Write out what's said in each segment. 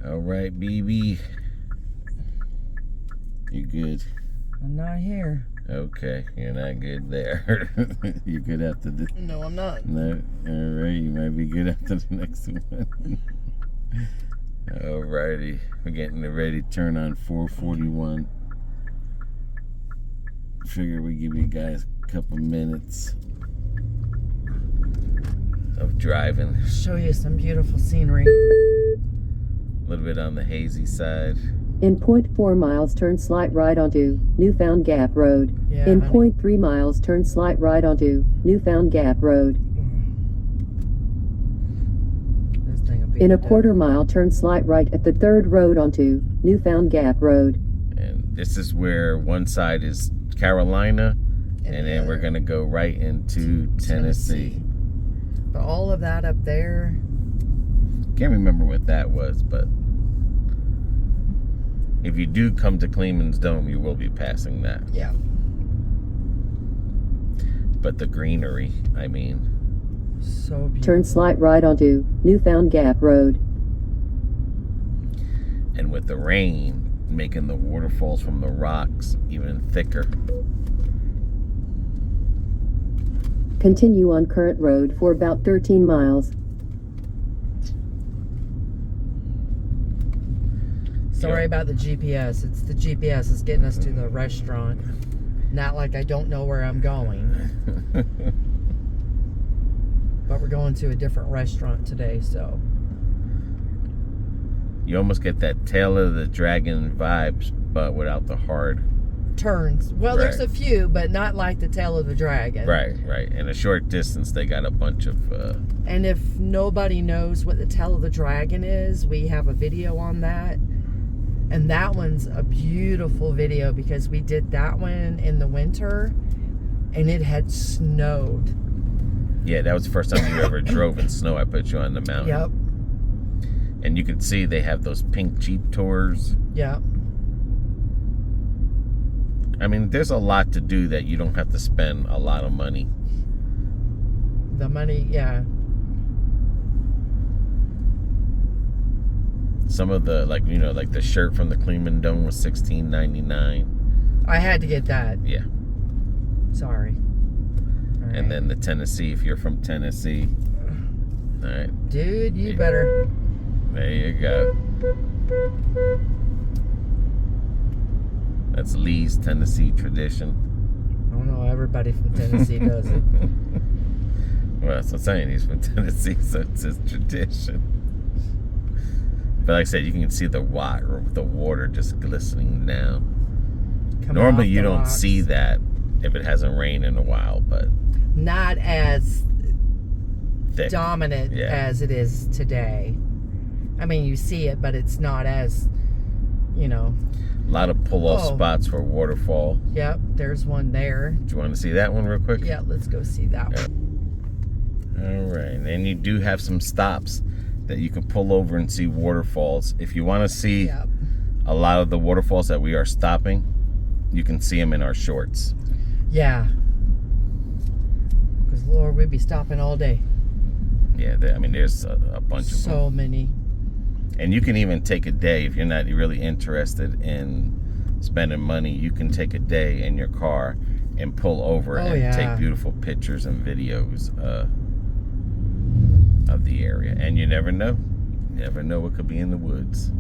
All right, BB. You good? I'm not here. Okay, you're not good there. You good after this? No, I'm not. No? All right, you might be good after the next one. All righty. We're getting ready to turn on 441. Figure we give you guys a couple minutes of driving. Show you some beautiful scenery. A little bit on the hazy side. In 0.4 miles, turn slight right onto Newfound Gap Road. Yeah, In honey. 0.3 miles, turn slight right onto Newfound Gap Road. This thing will be In a the quarter mile, turn slight right at the third road onto Newfound Gap Road. And this is where one side is Carolina, and the then we're other going to go right into Tennessee. But all of that up there, Can't remember what that was, but if you do come to Clingmans Dome, you will be passing that. yeah. But the greenery, I mean. So beautiful. Turn slight right onto Newfound Gap Road. And with the rain, making the waterfalls from the rocks even thicker. Continue on current road for about 13 miles. Sorry about the GPS. It's the GPS is getting us to the restaurant. Not like I don't know where I'm going. But we're going to a different restaurant today, so. You almost get that Tail of the Dragon vibes, but without the hard. Turns. Well, Right. there's a few, but not like the Tail of the Dragon. Right. In a short distance, they got a bunch of... And if nobody knows what the Tail of the Dragon is, we have a video on that. And that one's a beautiful video because we did that one in the winter and it had snowed. Yeah, that was the first time you ever drove in snow. I put you on the mountain. Yep. And you can see they have those pink Jeep tours. Yep. I mean, there's a lot to do that you don't have to spend a lot of money. The money, yeah. Some of the, like the shirt from the Clingmans Dome was $16.99. I had to get that. Yeah. Sorry. All right. And then the Tennessee, if you're from Tennessee. All right. Dude, you better. There you go. That's Lee's Tennessee tradition. I don't know, everybody from Tennessee does it. Well, that's what I'm saying. He's from Tennessee, so it's his tradition. But like I said, you can see the water just glistening down. Coming Normally, off you the don't rocks. see that if it hasn't rained in a while, but Not as thick. dominant Yeah. as it is today. I mean, you see it, but it's not as, A lot of pull-off Oh. spots for waterfall. Yep, there's one there. Do you want to see that one real quick? Yeah, let's go see that one. All right, and you do have some stops that you can pull over and see waterfalls. If you want to see Yep. a lot of the waterfalls that we are stopping, you can see them in our shorts. Yeah. Because, Lord, we'd be stopping all day. Yeah, there's a bunch of them. So many. And you can even take a day if you're not really interested in spending money. You can take a day in your car and pull over Oh, and yeah. take beautiful pictures and videos of the area. And you never know. You never know what could be in the woods.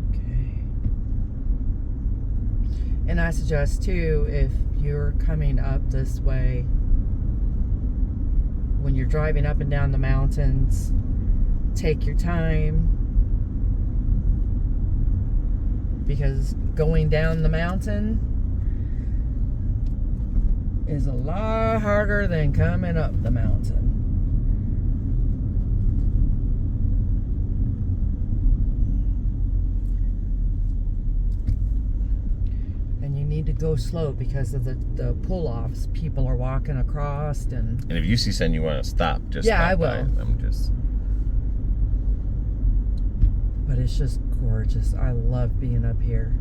Okay. And I suggest, too, if you're coming up this way, when you're driving up and down the mountains, take your time. Because going down the mountain is a lot harder than coming up the mountain. And you need to go slow because of the pull-offs. People are walking across and And if you see something you want to stop, just Yeah, stop I by. will. But it's just gorgeous. I love being up here.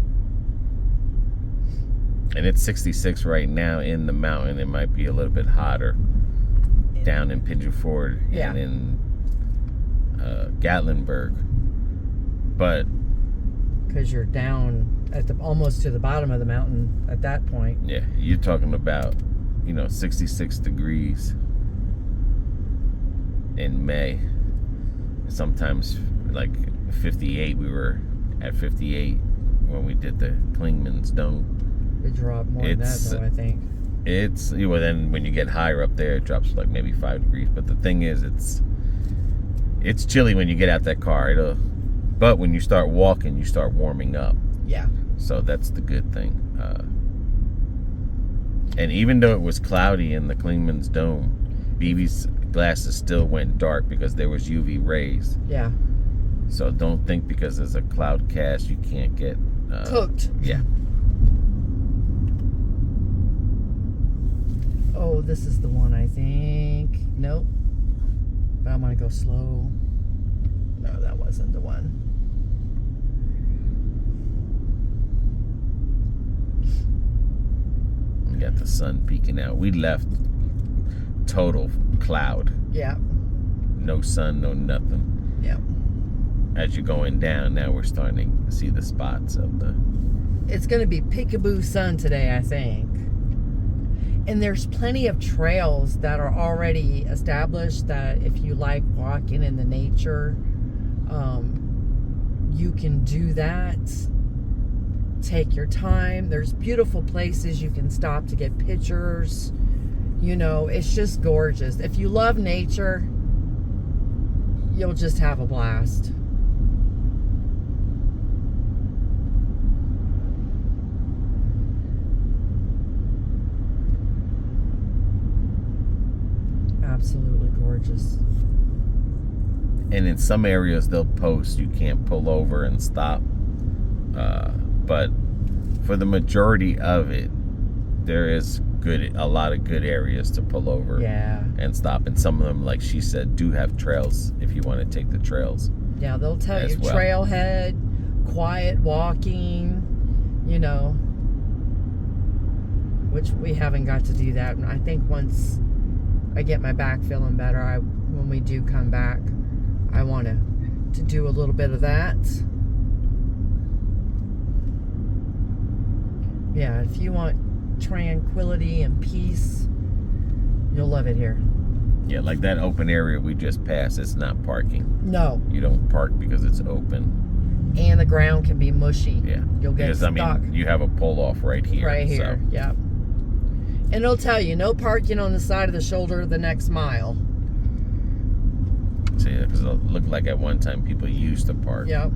And it's 66 right now in the mountain. It might be a little bit hotter down in Pigeon Forge and in Gatlinburg. But because you're down at almost to the bottom of the mountain at that point. Yeah, you're talking about, 66 degrees in May. Sometimes like 58. We were at 58 when we did the Clingmans Dome. It dropped more than that, though, I think. Then when you get higher up there, it drops like maybe 5 degrees. But the thing is, it's chilly when you get out that car. But when you start walking, you start warming up. Yeah. So that's the good thing. And even though it was cloudy in the Clingmans Dome, BB's glasses still went dark because there was UV rays. Yeah. So don't think because there's a cloud cast you can't get cooked. Yeah. Oh, this is the one, I think. Nope. But I'm gonna go slow. No, that wasn't the one. We got the sun peeking out. We left total cloud. Yeah. No sun, no nothing. Yeah. As you're going down, now we're starting to see the spots of the... It's gonna be peekaboo sun today, I think. And there's plenty of trails that are already established that if you like walking in the nature, you can do that. Take your time. There's beautiful places you can stop to get pictures. It's just gorgeous. If you love nature, you'll just have a blast. Absolutely gorgeous. And in some areas they'll post you can't pull over and stop, but for the majority of it, there is a lot of good areas to pull over and stop. And some of them, like she said, do have trails if you want to take the trails. Yeah, they'll tell you well. Trailhead, quiet walking, which we haven't got to do that. And I think once I get my back feeling better, when we do come back, I want to do a little bit of that. Yeah, if you want tranquility and peace, you'll love it here. Yeah, like that open area we just passed, it's not parking. No. You don't park because it's open. And the ground can be mushy. Yeah. You'll get stuck. You have a pull-off right here. Right here, so. Yep. And it'll tell you, no parking on the side of the shoulder the next mile. See, because it looked like at one time people used to park. Yep.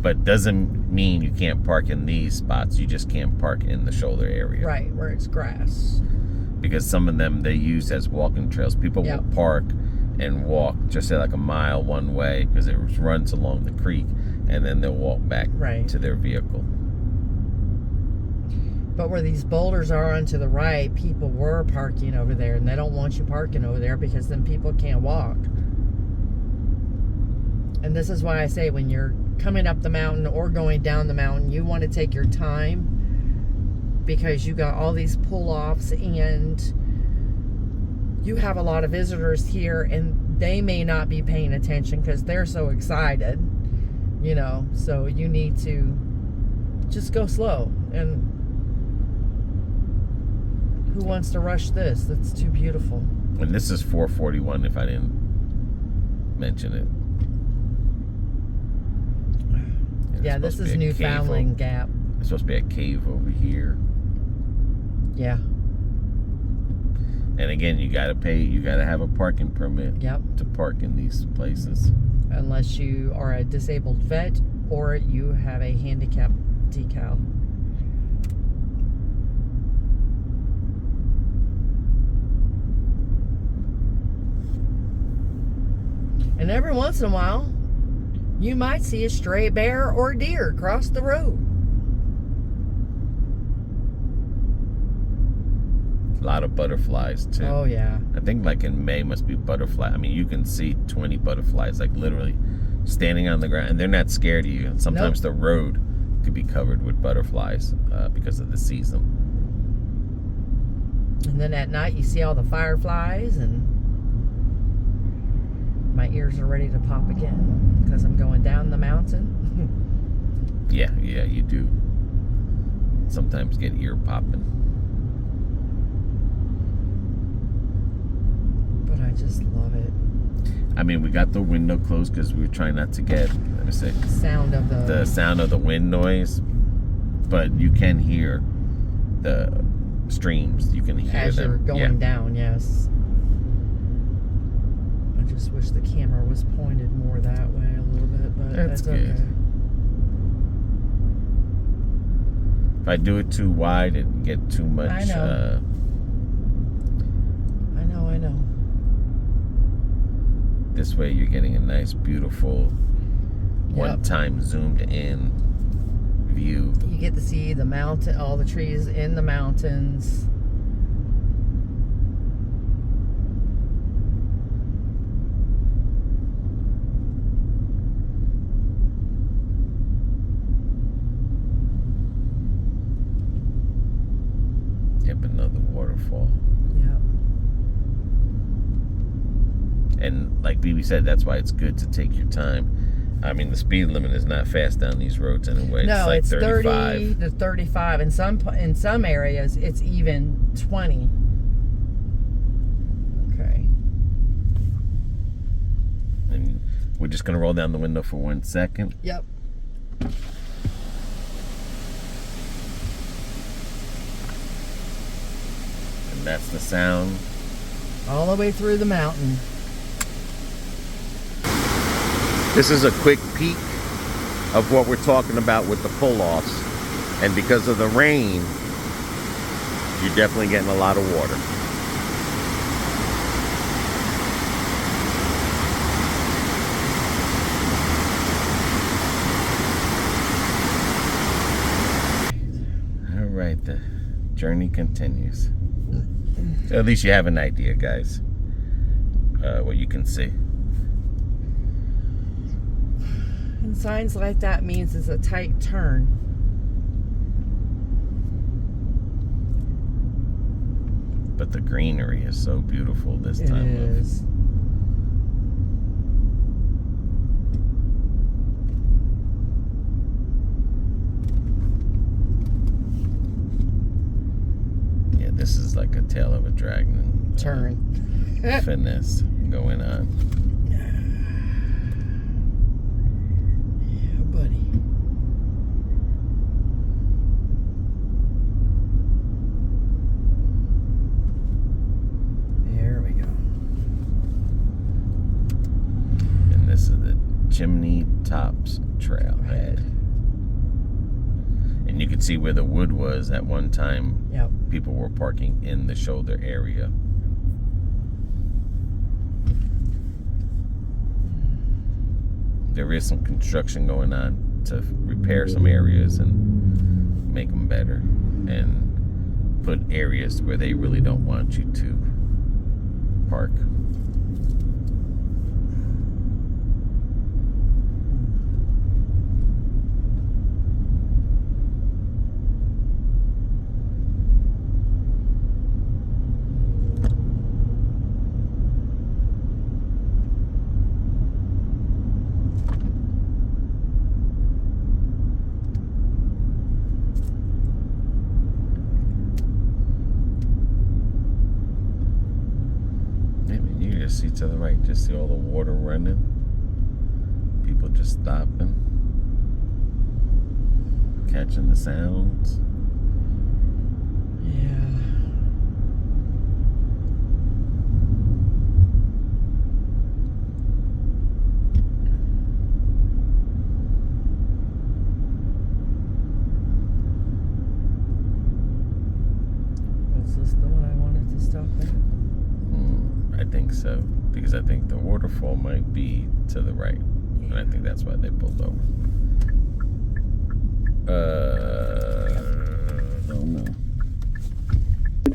But doesn't mean you can't park in these spots. You just can't park in the shoulder area. Right, where it's grass. Because some of them they use as walking trails. People will park and walk just say like a mile one way because it runs along the creek, and then they'll walk back to their vehicle. But where these boulders are on to the right, people were parking over there, and they don't want you parking over there because then people can't walk. And this is why I say when you're coming up the mountain or going down the mountain, you want to take your time because you got all these pull-offs and you have a lot of visitors here and they may not be paying attention because they're so excited, so you need to just go slow. And who wants to rush this? That's too beautiful. And this is 441 if I didn't mention it. Yeah, this is Newfound Gap. It's supposed to be a cave over here. Yeah. And again, you gotta pay. You gotta have a parking permit. Yep. To park in these places. Unless you are a disabled vet or you have a handicap decal. And every once in a while, you might see a stray bear or deer cross the road. A lot of butterflies too. Oh yeah. I think like in May must be butterfly. I mean, you can see 20 butterflies like literally standing on the ground, and they're not scared of you. And sometimes the road could be covered with butterflies because of the season. And then at night you see all the fireflies, and my ears are ready to pop again because I'm going down the mountain. Yeah, you do. Sometimes get ear popping. But I just love it. I mean, we got the window closed because we were trying not to get, let me say, Sound of the sound of the wind noise. But you can hear the streams. You can hear as them. you're going down, yes. I just wish the camera was pointed more that way a little bit, but that's good. okay. If I do it too wide, it get too much. I know. I know. This way, you're getting a nice, beautiful, one-time zoomed in view. You get to see the mountain, all the trees in the mountains. Yep, another waterfall. Yep. And like BB said, that's why it's good to take your time. I mean, the speed limit is not fast down these roads anyway. No, like it's 35. 30 to 35. In some areas, it's even 20. Okay. And we're just gonna roll down the window for 1 second. Yep. And that's the sound. All the way through the mountain. This is a quick peek of what we're talking about with the pull-offs. And because of the rain, you're definitely getting a lot of water. All right, the journey continues. So at least you have an idea, guys, what you can see. And signs like that means it's a tight turn. But the greenery is so beautiful this It time is. Yeah, this is like a tail of a dragon. Turn. Finesse going on. Yeah, buddy. There we go. And this is the Chimney Tops Trailhead. And you can see where the wood was at one time. Yep. People were parking in the shoulder area. There is some construction going on to repair some areas and make them better, and put areas where they really don't want you to park. See to the right, just see all the water running, people just stopping, catching the sounds. Yeah. Was this the one I wanted to stop at? I think so, because I think the waterfall might be to the right, and I think that's why they pulled over. Don't know.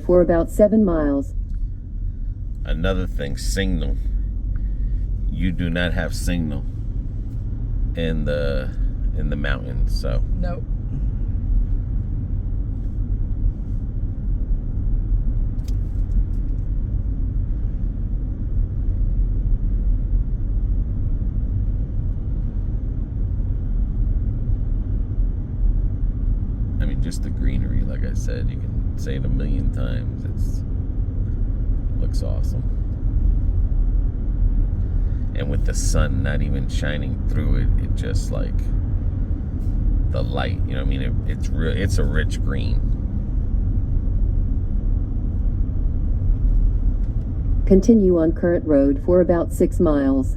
For about 7 miles. Another thing, signal. You do not have signal in the mountains, so. Nope. just the greenery. Like I said, you can say it a million times. Looks awesome. And with the sun not even shining through it, it just like the light, you know what I mean? It's a rich green. Continue on current road for about 6 miles.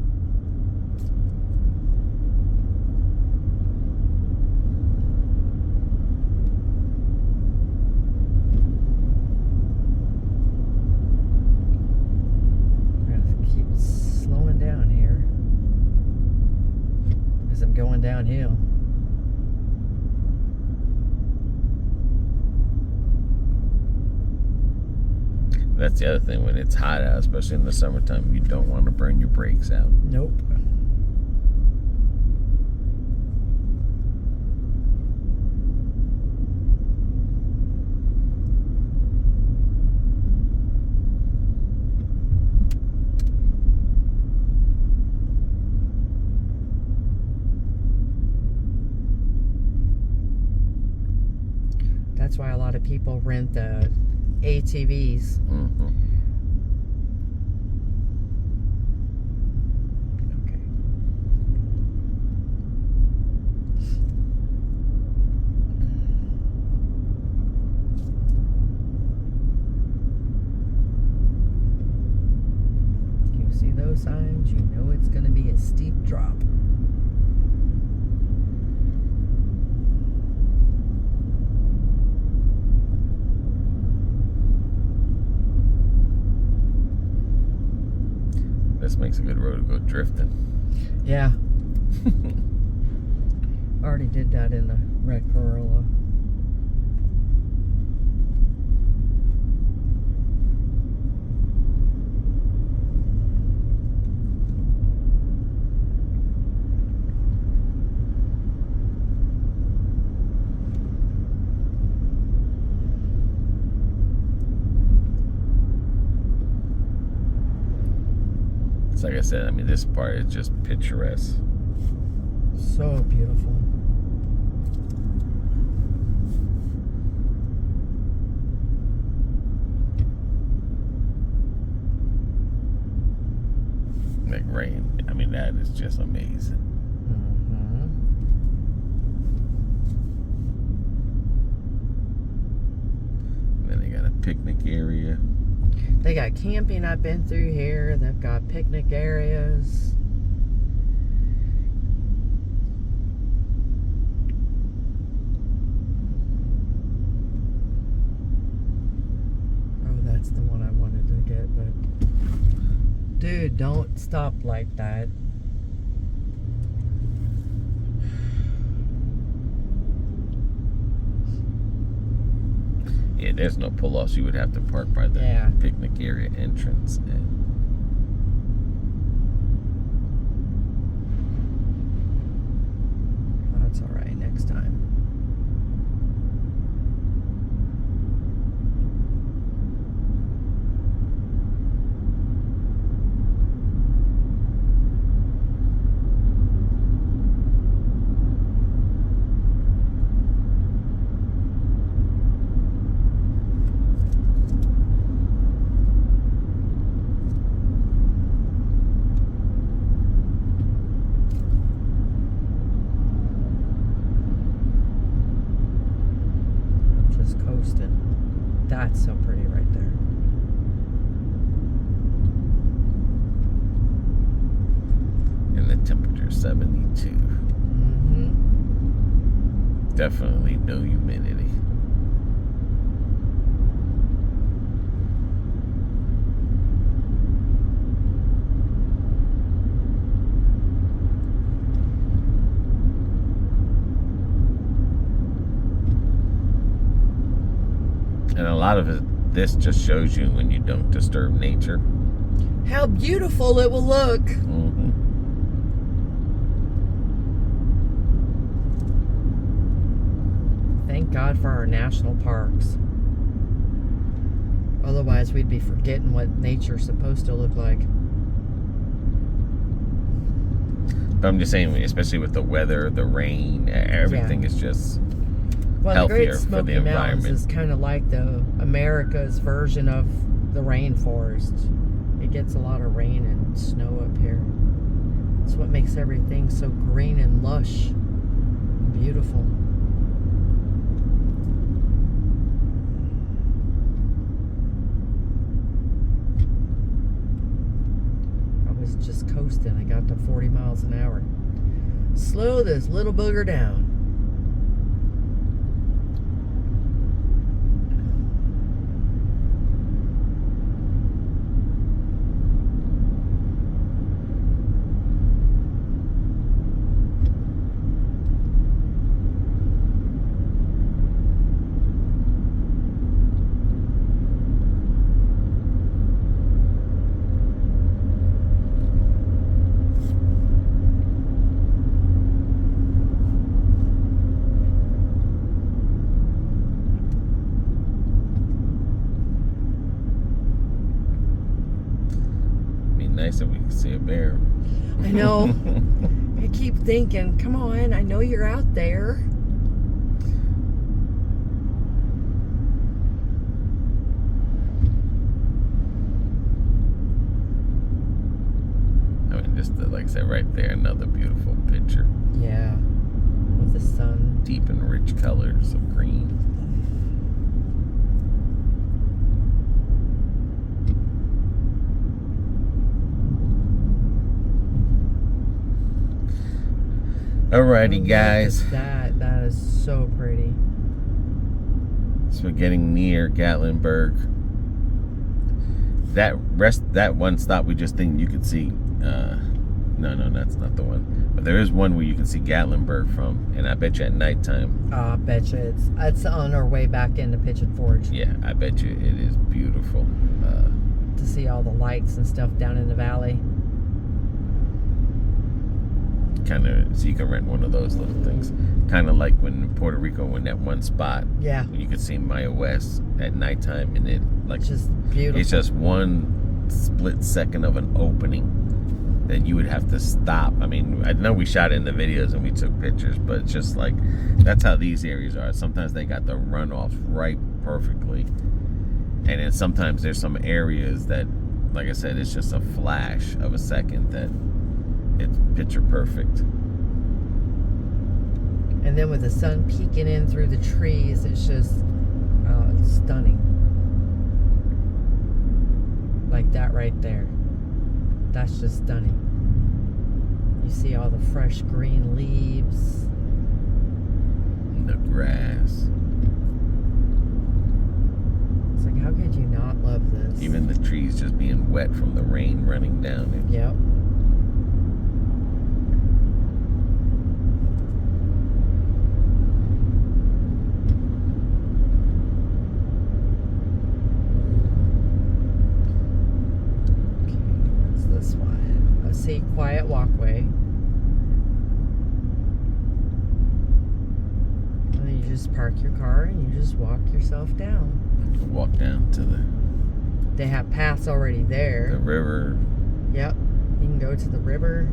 Going downhill. That's the other thing, when it's hot out, especially in the summertime, you don't want to burn your brakes out. Nope. That's why a lot of people rent the ATVs. Mm-hmm. Okay. You see those signs, you know it's going to be a steep drop. This makes a good road to go drifting. Yeah. Already did that in the red Corolla. It's like I said, I mean, this part is just picturesque. So beautiful. Like rain. I mean, that is just amazing. And then they got a picnic area. They got camping. I've been through here. They've got picnic areas. Oh, that's the one I wanted to get, but dude, don't stop like that. Yeah, there's no pull-offs. You would have to park by the picnic area entrance. That's all right. Next time. That's so pretty right there. And the temperature 72. Definitely no humidity. And a lot of this just shows you when you don't disturb nature. How beautiful it will look. Thank God for our national parks. Otherwise, we'd be forgetting what nature's supposed to look like. But I'm just saying, especially with the weather, the rain, everything is just Well, the Great healthier for the Smoky Mountains environment. is kind of like the America's version of the rainforest. It gets a lot of rain and snow up here. It's what makes everything so green and lush and beautiful. I was just coasting. I got to 40 miles an hour. Slow this little booger down. Nice that we can see a bear. I know. I keep thinking, come on, I know you're out there. I mean, just like I said, right there, another beautiful picture. Yeah, with the sun. Deep and rich colors of green. Alrighty, guys. Look at that is so pretty. So we're getting near Gatlinburg. That one stop we just think you could see. No, that's not the one. But there is one where you can see Gatlinburg from, and I bet you at nighttime. I bet you it's on our way back into Pigeon Forge. Yeah, I bet you it is beautiful. To see all the lights and stuff down in the valley. Kind of, so you can rent one of those little things. Kind of like when in Puerto Rico, when that one spot, Yeah. when you could see Maya West at nighttime, and it like Just beautiful. it's just one split second of an opening that you would have to stop. I mean, I know we shot it in the videos and we took pictures, but it's just like that's how these areas are. Sometimes they got the runoffs right perfectly, and then sometimes there's some areas that, like I said, it's just a flash of a second that it's picture perfect. And then with the sun peeking in through the trees, it's just it's stunning. Like that right there. That's just stunning. You see all the fresh green leaves. The grass. It's like, how could you not love this? Even the trees just being wet from the rain running down it. Yep. This one. Let's see, quiet walkway. And then you just park your car and you just walk yourself down. Walk down to the They have paths already there. river, Yep. You can go to the river.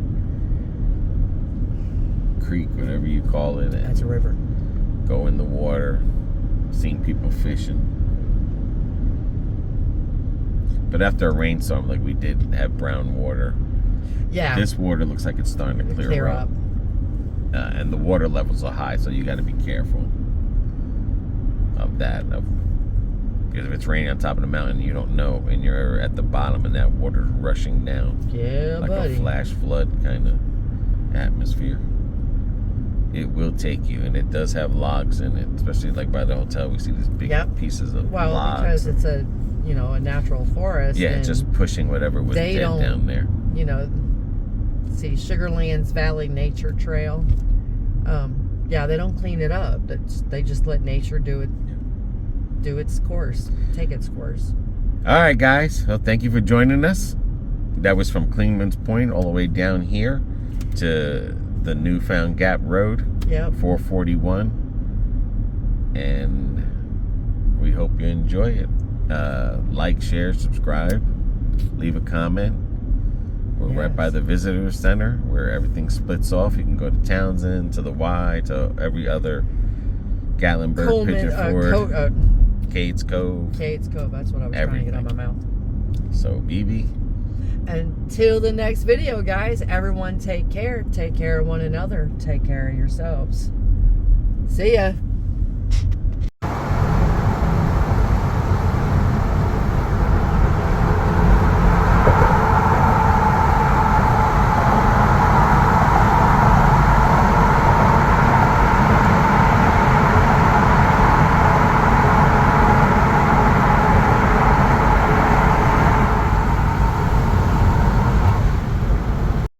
creek, whatever you call it, That's a and river. go in the water. Seen people fishing. But after a rainstorm like we did have brown water, Yeah. this water looks like it's starting to clear up. And the water levels are high, so you got to be careful of that. Because if it's raining on top of the mountain, you don't know, and you're at the bottom, and that water's rushing down Yeah, like buddy. a flash flood kind of atmosphere. It will take you, and it does have logs in it, especially like by the hotel. We see these big Yep. pieces of Well, logs. because it's a natural forest. Yeah, and just pushing whatever was they dead don't- down there. See Sugarlands Valley Nature Trail. Yeah, they don't clean it up. They just let nature do its course, take its course. All right, guys. Well, thank you for joining us. That was from Clingmans Point all the way down here to the Newfound Gap Road, Yep. 441. And we hope you enjoy it. Like, share, subscribe, leave a comment. We're right by the visitor center where everything splits off. You can go to Townsend, to the Y, to every other Gatlinburg, Coleman, Pigeon Forge, Cades Cove. Cades Cove. That's what I was trying to get on my mouth. So, BB. Until the next video, guys, everyone take care. Take care of one another. Take care of yourselves. See ya.